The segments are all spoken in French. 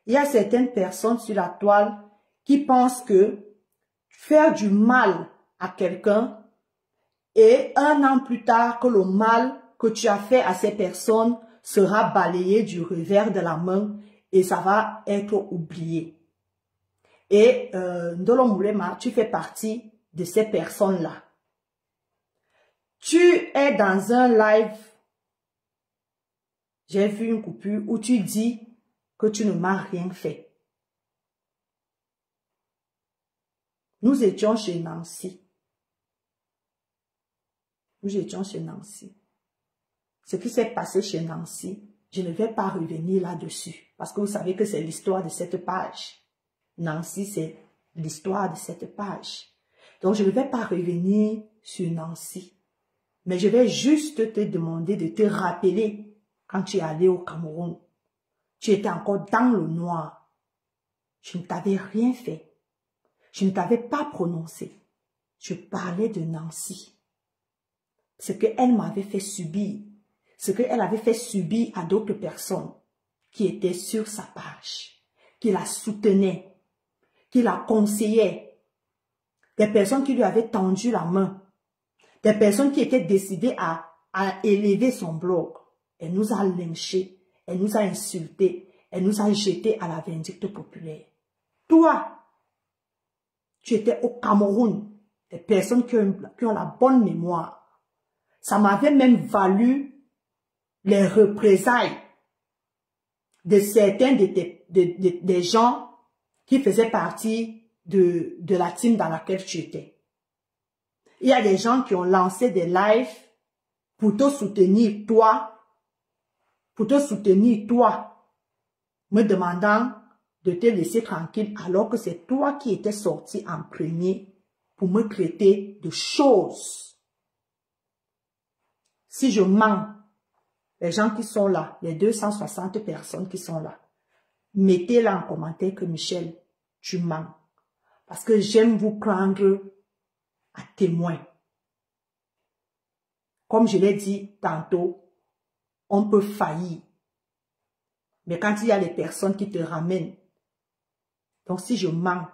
Il y a certaines personnes sur la toile qui pensent que faire du mal à quelqu'un et 1 an plus tard que le mal que tu as fait à ces personnes sera balayé du revers de la main et ça va être oublié. Et Ndolo Moulema, tu fais partie de ces personnes-là. Tu es dans un live, j'ai vu une coupure où tu dis que tu ne m'as rien fait. Nous étions chez Nancy. Nous étions chez Nancy. Ce qui s'est passé chez Nancy, je ne vais pas revenir là-dessus. Parce que vous savez que c'est l'histoire de cette page. Nancy, c'est l'histoire de cette page. Donc, je ne vais pas revenir sur Nancy. Mais je vais juste te demander de te rappeler quand tu es allé au Cameroun. Tu étais encore dans le noir. Je ne t'avais rien fait. Je ne t'avais pas prononcé. Je parlais de Nancy. Ce qu'elle m'avait fait subir. Ce qu'elle avait fait subir à d'autres personnes qui étaient sur sa page, qui la soutenaient, qui la conseillaient, des personnes qui lui avaient tendu la main, des personnes qui étaient décidées à élever son blog. Elle nous a lynchés, elle nous a insultés, elle nous a jetés à la vindicte populaire. Toi, tu étais au Cameroun, des personnes qui ont la bonne mémoire. Ça m'avait même valu les représailles de certains des gens qui faisaient partie de la team dans laquelle tu étais. Il y a des gens qui ont lancé des lives pour te soutenir toi, me demandant de te laisser tranquille alors que c'est toi qui étais sorti en premier pour me traiter de choses. Si je mens, les gens qui sont là, les 260 personnes qui sont là, mettez-là en commentaire que Michel, tu mens. Parce que j'aime vous prendre à témoin. Comme je l'ai dit tantôt, on peut faillir. Mais quand il y a les personnes qui te ramènent, donc si je mens,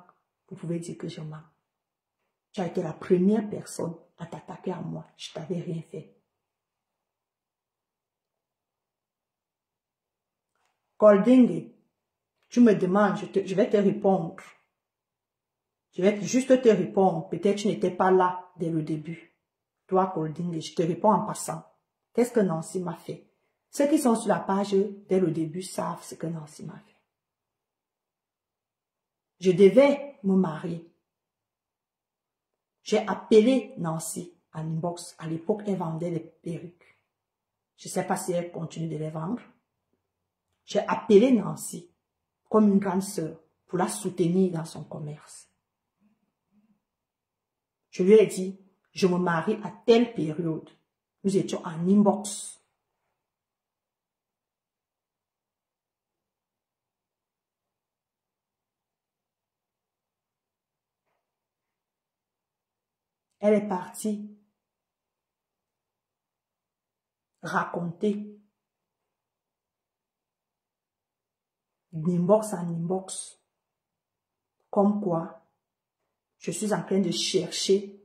vous pouvez dire que je mens. Tu as été la première personne à t'attaquer à moi. Je ne t'avais rien fait. Golding, tu me demandes, je vais te répondre. Je vais juste te répondre. Peut-être tu n'étais pas là dès le début. Toi, Golding, je te réponds en passant. Qu'est-ce que Nancy m'a fait? Ceux qui sont sur la page dès le début savent ce que Nancy m'a fait. Je devais me marier. J'ai appelé Nancy en inbox. À l'époque, elle vendait les perruques. Je ne sais pas si elle continue de les vendre. J'ai appelé Nancy comme une grande sœur pour la soutenir dans son commerce. Je lui ai dit, je me marie à telle période. Nous étions en inbox. Elle est partie raconter d'inbox en inbox comme quoi je suis en train de chercher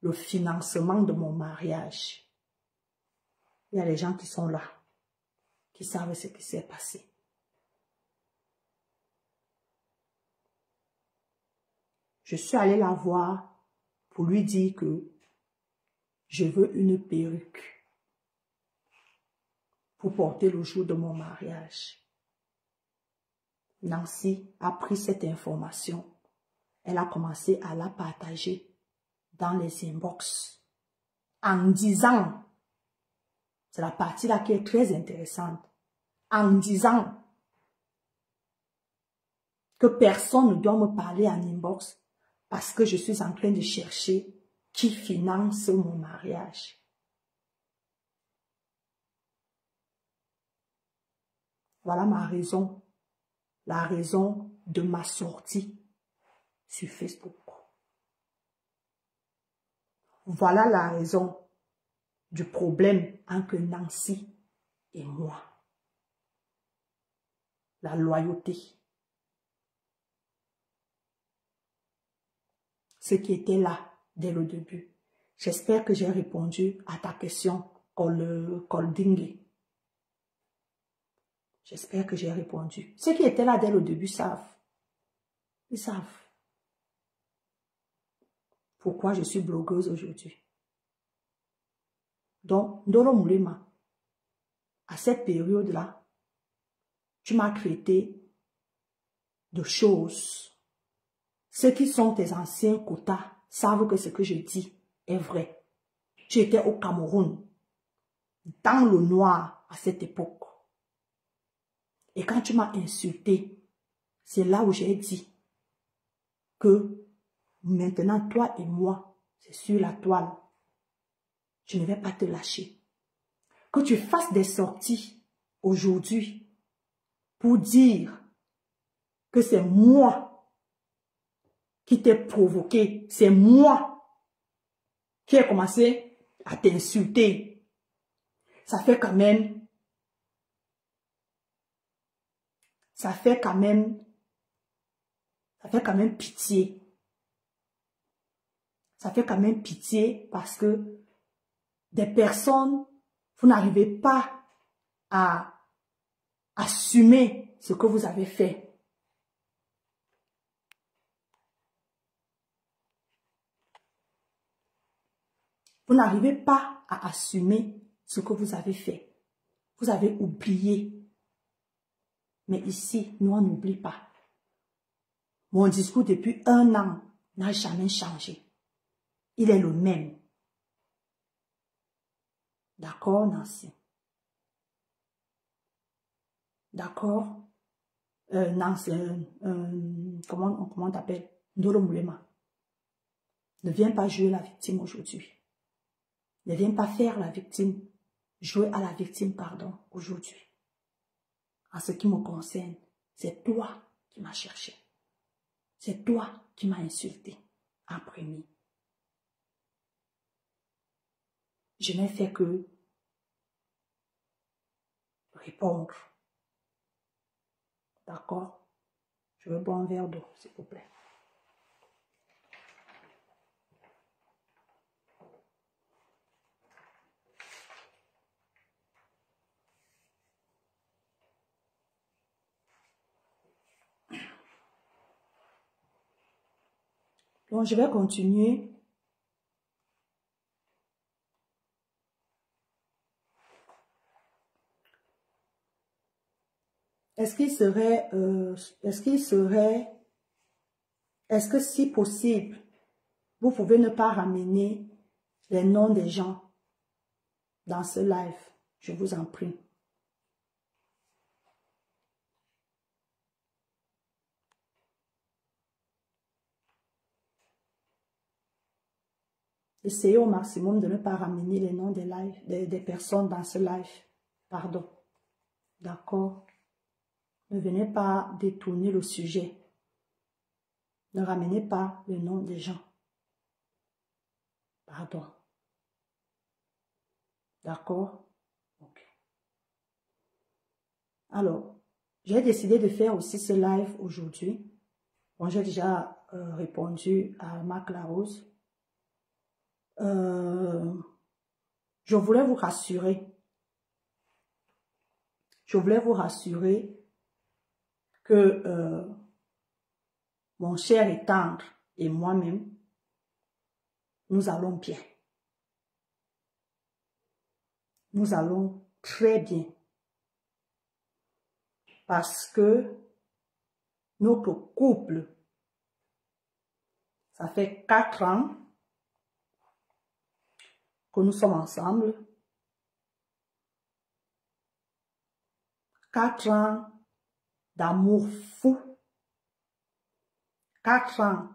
le financement de mon mariage. Il y a les gens qui sont là, qui savent ce qui s'est passé. Je suis allée la voir pour lui dire que je veux une perruque pour porter le jour de mon mariage. Nancy a pris cette information. Elle a commencé à la partager dans les inbox en disant, c'est la partie là qui est très intéressante, en disant que personne ne doit me parler en inbox parce que je suis en train de chercher qui finance mon mariage. Voilà ma raison, la raison de ma sortie sur Facebook. Voilà la raison du problème entre Nancy et moi. La loyauté. ceux qui étaient là dès le début. J'espère que j'ai répondu à ta question, Koldingue. J'espère que j'ai répondu. Ceux qui étaient là dès le début savent. Ils savent pourquoi je suis blogueuse aujourd'hui. Donc, Ndolo Moulema, à cette période-là, tu m'as traité de choses. Ceux qui sont tes anciens quotas savent que ce que je dis est vrai. Tu étais au Cameroun, dans le noir à cette époque. Et quand tu m'as insulté, c'est là où j'ai dit que maintenant, toi et moi, c'est sur la toile. Je ne vais pas te lâcher. Que tu fasses des sorties aujourd'hui pour dire que c'est moi qui t'ai provoqué, c'est moi qui ai commencé à t'insulter. Ça fait quand même pitié. Ça fait quand même pitié parce que des personnes, vous n'arrivez pas à assumer ce que vous avez fait. Vous n'arrivez pas à assumer ce que vous avez fait. Vous avez oublié. Mais ici, nous, on n'oublie pas. Mon discours depuis 1 an n'a jamais changé. Il est le même. D'accord, Nancy? D'accord? Nancy, comment t'appelles? Ndolo Moulema. Ne viens pas jouer la victime aujourd'hui. Ne viens pas faire la victime. Jouer à la victime, pardon, aujourd'hui. En ce qui me concerne, c'est toi qui m'as cherché. C'est toi qui m'as insulté en premier. Je n'ai fait que répondre. D'accord? Je veux boire un verre d'eau, s'il vous plaît. Donc, je vais continuer. Est-ce que si possible, vous pouvez ne pas ramener les noms des gens dans ce live? Je vous en prie. Essayez au maximum de ne pas ramener les noms des personnes dans ce live. Pardon. D'accord? Ne venez pas détourner le sujet. Ne ramenez pas le nom des gens. Pardon. D'accord? Ok. Alors, j'ai décidé de faire aussi ce live aujourd'hui. Bon, j'ai déjà répondu à Marc Larose. Je voulais vous rassurer. Je voulais vous rassurer que mon cher et tendre et moi-même, nous allons bien. Nous allons très bien. Parce que notre couple, ça fait 4 ans que nous sommes ensemble. 4 ans d'amour fou. 4 ans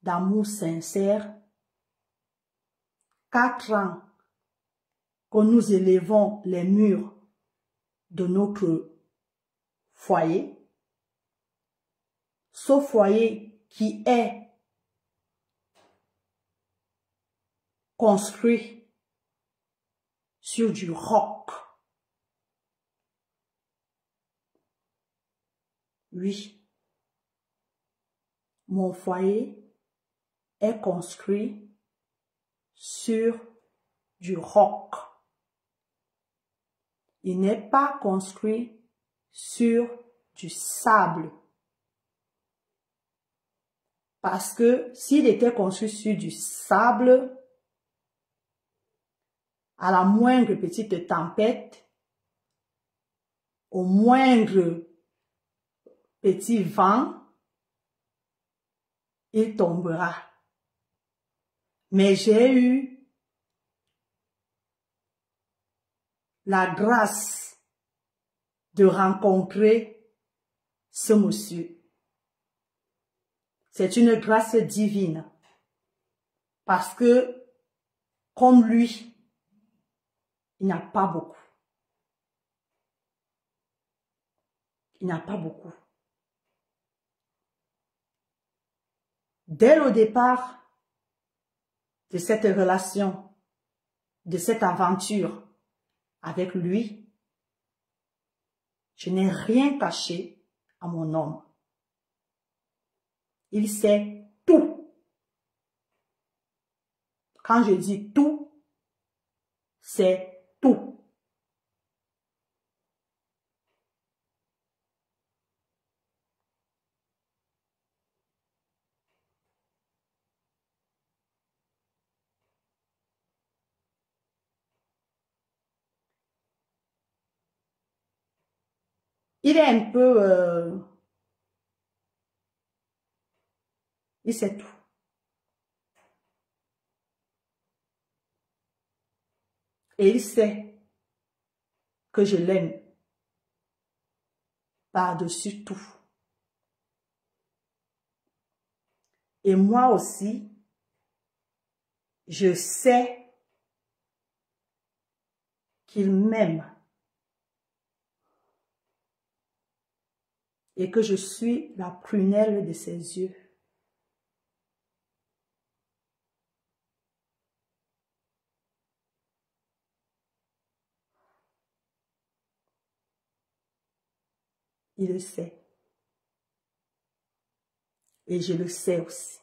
d'amour sincère. 4 ans que nous élevons les murs de notre foyer. Ce foyer qui est construit sur du roc. Oui, mon foyer est construit sur du roc. Il n'est pas construit sur du sable. Parce que s'il était construit sur du sable, à la moindre petite tempête, au moindre petit vent, il tombera. Mais j'ai eu la grâce de rencontrer ce monsieur. C'est une grâce divine. Parce que, comme lui, il n'y a pas beaucoup. Il n'y a pas beaucoup. Dès le départ de cette relation, de cette aventure avec lui, je n'ai rien caché à mon homme. Il sait tout. Quand je dis tout, c'est tout. Il est un peu... il sait tout. Et il sait que je l'aime par-dessus tout. Et moi aussi, je sais qu'il m'aime et que je suis la prunelle de ses yeux. Il le sait. Et je le sais aussi.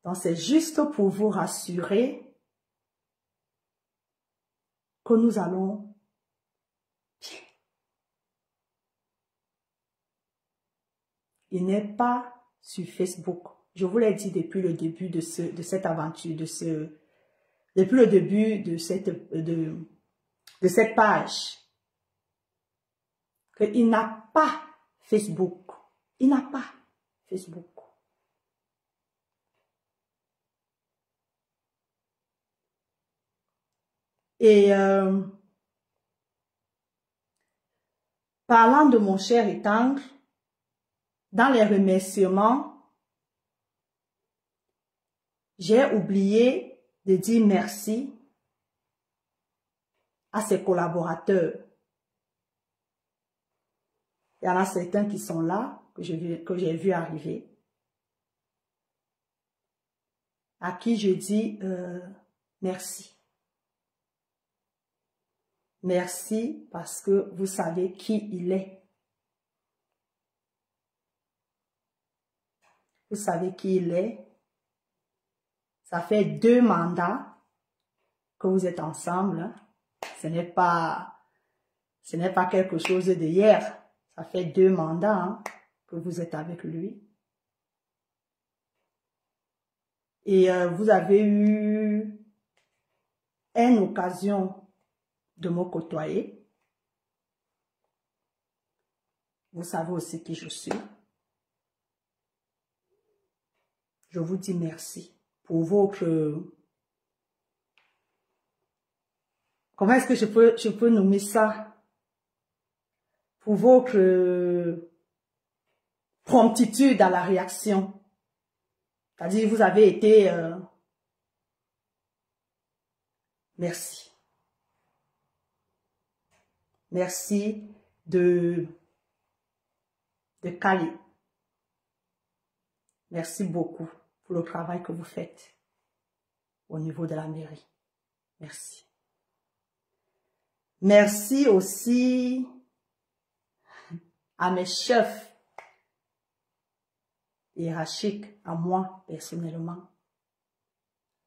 Donc c'est juste pour vous rassurer que nous allons bien. Il n'est pas sur Facebook. Je vous l'ai dit depuis le début de cette aventure, depuis le début de cette page, qu'il n'a pas Facebook. Il n'a pas Facebook. Et parlant de mon cher Etangre, dans les remerciements, j'ai oublié de dire merci à ses collaborateurs. Il y en a certains qui sont là, que j'ai vu arriver, à qui je dis merci. Merci parce que vous savez qui il est. Vous savez qui il est. Ça fait 2 mandats que vous êtes ensemble. Ce n'est pas quelque chose de hier. Ça fait 2 mandats que vous êtes avec lui. Et vous avez eu une occasion de me côtoyer. Vous savez aussi qui je suis. Je vous dis merci pour votre... Comment est-ce que je peux nommer ça? Pour votre promptitude à la réaction. C'est-à-dire, vous avez été... merci. Merci de Cali. Merci beaucoup pour le travail que vous faites au niveau de la mairie. Merci. Merci aussi à mes chefs. hiérarchique à moi personnellement,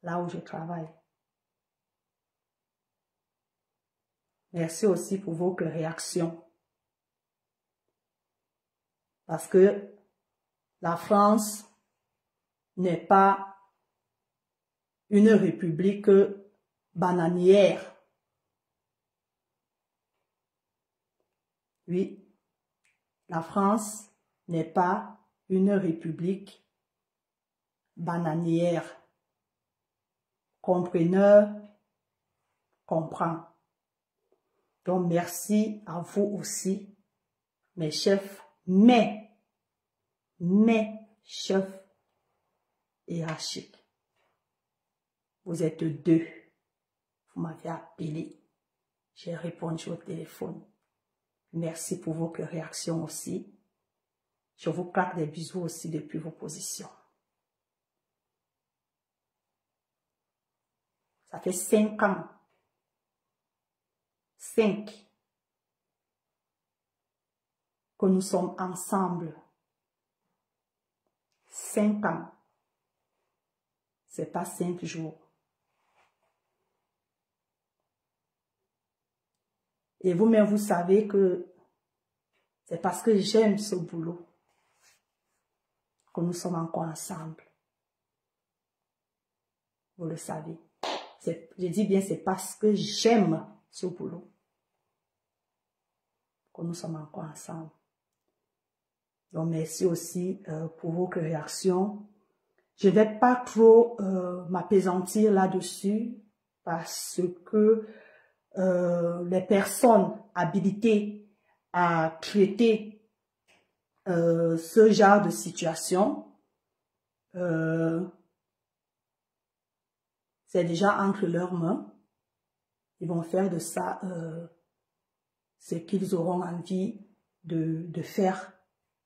là où je travaille. Merci aussi pour vos réactions. Parce que la France n'est pas une république bananière. Oui, la France n'est pas une république bananière. Compreneur comprend. Donc, merci à vous aussi, mes chefs, mes chefs hiérarchiques. Vous êtes deux. Vous m'avez appelé. J'ai répondu au téléphone. Merci pour vos réactions aussi. Je vous claque des bisous aussi depuis vos positions. Ça fait 5 ans. 5 que nous sommes ensemble. 5 ans. C'est pas 5 jours. Et vous-même, vous savez que c'est parce que j'aime ce boulot que nous sommes encore ensemble. Vous le savez. Je dis bien, c'est parce que j'aime ce boulot que nous sommes encore ensemble. Donc, merci aussi pour vos réactions. Je ne vais pas trop m'appesantir là-dessus parce que les personnes habilitées à traiter ce genre de situation, c'est déjà entre leurs mains. Ils vont faire de ça ce qu'ils auront envie de faire.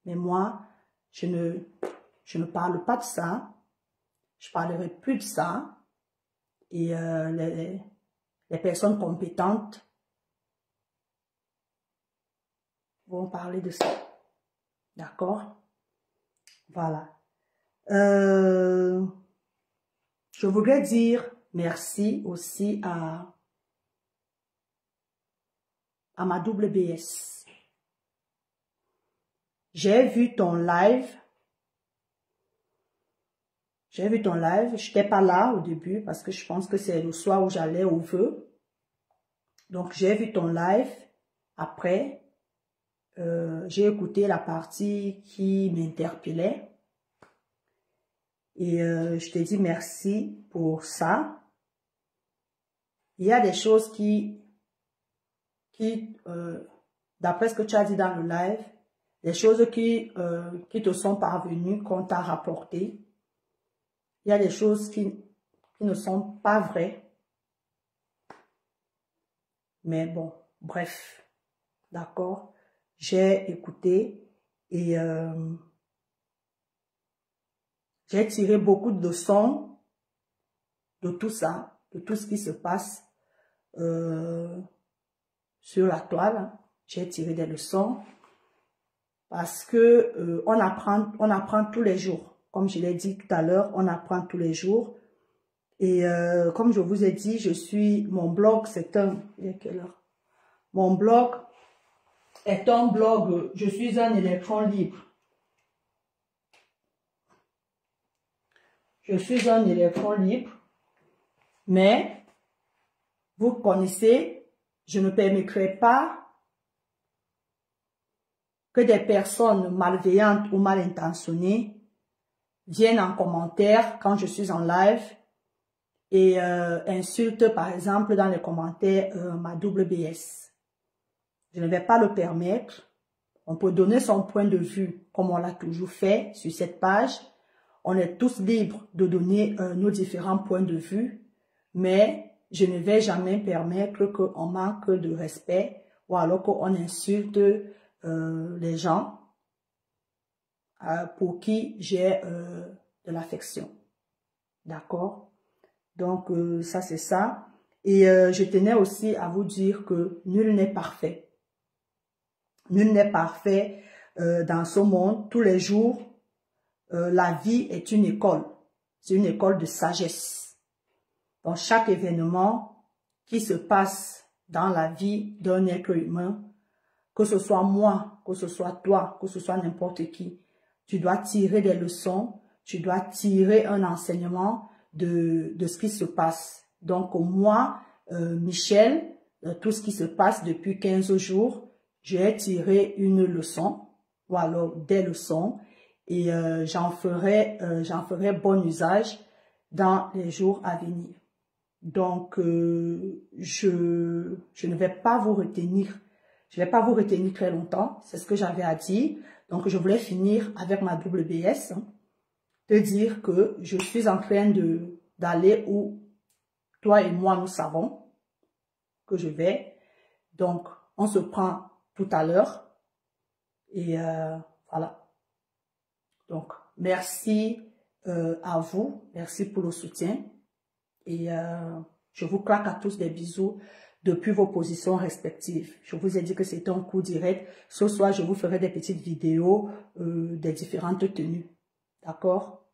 Mais moi, je ne parle pas de ça. Je ne parlerai plus de ça. Et les personnes compétentes vont parler de ça. D'accord? Voilà. Je voudrais dire merci aussi à ma WBS. J'ai vu ton live. Je n'étais pas là au début parce que je pense que c'est le soir où j'allais au vœu. Donc, j'ai vu ton live. Après, j'ai écouté la partie qui m'interpellait. Et je te dis merci pour ça. Il y a des choses qui d'après ce que tu as dit dans le live, des choses qui te sont parvenues, qu'on t'a rapportées. Il y a des choses qui ne sont pas vraies. Mais bon, bref, d'accord. J'ai écouté et j'ai tiré beaucoup de leçons de tout ça, de tout ce qui se passe sur la toile. J'ai tiré des leçons parce que on apprend tous les jours. Comme je l'ai dit tout à l'heure, on apprend tous les jours. Et comme je vous ai dit, mon blog, c'est un... Il est quelle heure? Mon blog est un blog, je suis un électron libre. Je suis un électron libre, mais vous connaissez, je ne permettrai pas que des personnes malveillantes ou mal intentionnées viennent en commentaire quand je suis en live et insultent par exemple dans les commentaires ma WBS. Je ne vais pas le permettre. On peut donner son point de vue comme on l'a toujours fait sur cette page. On est tous libres de donner nos différents points de vue, mais je ne vais jamais permettre qu'on manque de respect ou alors qu'on insulte les gens pour qui j'ai de l'affection. D'accord? Donc, ça c'est ça. Et je tenais aussi à vous dire que nul n'est parfait. Nul n'est parfait dans ce monde. Tous les jours, la vie est une école. C'est une école de sagesse. Donc, chaque événement qui se passe dans la vie d'un être humain, que ce soit moi, que ce soit toi, que ce soit n'importe qui, tu dois tirer des leçons, tu dois tirer un enseignement de ce qui se passe. Donc, moi, Michel, tout ce qui se passe depuis 15 jours, j'ai tiré une leçon, ou alors des leçons, et j'en ferai bon usage dans les jours à venir. Donc, je ne vais pas vous retenir. Je ne vais pas vous retenir très longtemps. C'est ce que j'avais à dire. Donc, je voulais finir avec ma WBS. De dire que je suis en train d'aller où toi et moi, nous savons que je vais. Donc, on se prend tout à l'heure. Et voilà. Donc, merci à vous. Merci pour le soutien. Et je vous claque à tous des bisous depuis vos positions respectives. Je vous ai dit que c'était un coup direct. Ce soir, je vous ferai des petites vidéos des différentes tenues. D'accord?